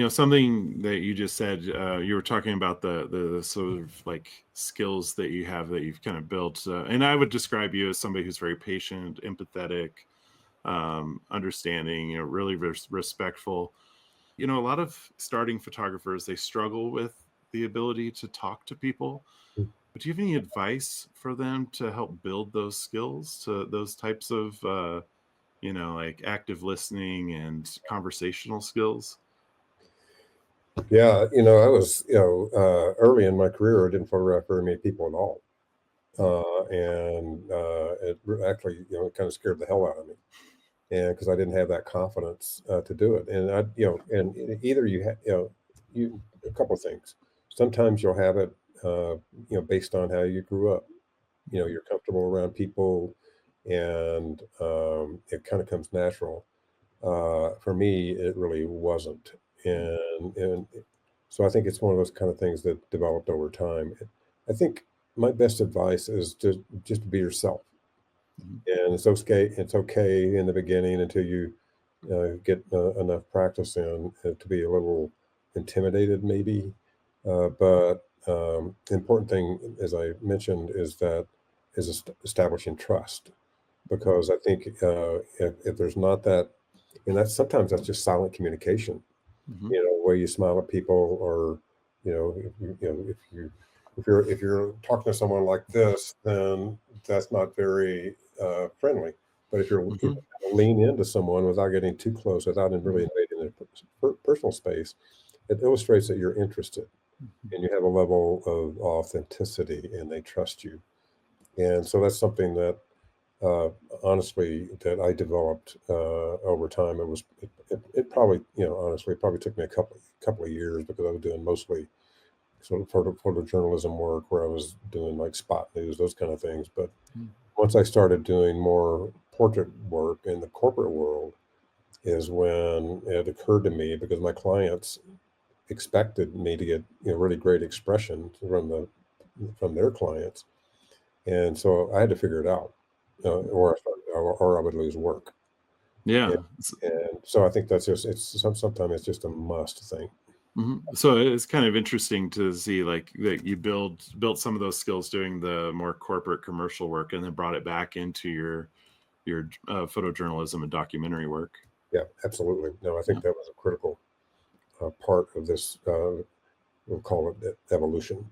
Something that you just said, you were talking about the sort of like skills that you have that you've kind of built. And I would describe you as somebody who's very patient, empathetic, understanding, really respectful. A lot of starting photographers, they struggle with the ability to talk to people. But do you have any advice for them to help build those skills, to those types of, like active listening and conversational skills? Yeah, I was, early in my career, I didn't photograph very many people at all. And actually, it kind of scared the hell out of me. And because I didn't have that confidence to do it. And either you have, a couple of things. Sometimes you'll have it, based on how you grew up. You're comfortable around people and it kind of comes natural. For me, it really wasn't. And so I think it's one of those kind of things that developed over time. I think my best advice is just to be yourself. Mhm. And it's okay in the beginning until you get enough practice in to be a little intimidated, maybe. But the important thing, as I mentioned, is establishing trust. Because I think if there's not that, and sometimes that's just silent communication. Mhm. Where you smile at people, or if you're talking to someone like this, then that's not very friendly. But if you're Mhm. lean into someone without getting too close, without really Mhm. invading their personal space, it illustrates that you're interested Mhm. and you have a level of authenticity, and they trust you. And so that's something that uh, honestly, that I developed over time. It probably, honestly, it probably took me a couple of years because I was doing mostly sort of photojournalism work where I was doing like spot news, those kind of things. But Mhm. once I started doing more portrait work in the corporate world, is when it occurred to me, because my clients expected me to get really great expression from their clients, and so I had to figure it out, or I would lose work. And, Yeah. and so I think that's sometimes it's just a must thing. So it's kind of interesting to see like that you built some of those skills doing the more corporate commercial work and then brought it back into your photojournalism and documentary work. Yeah, absolutely. No, I Yeah. think that was a critical part of this. We'll call it evolution.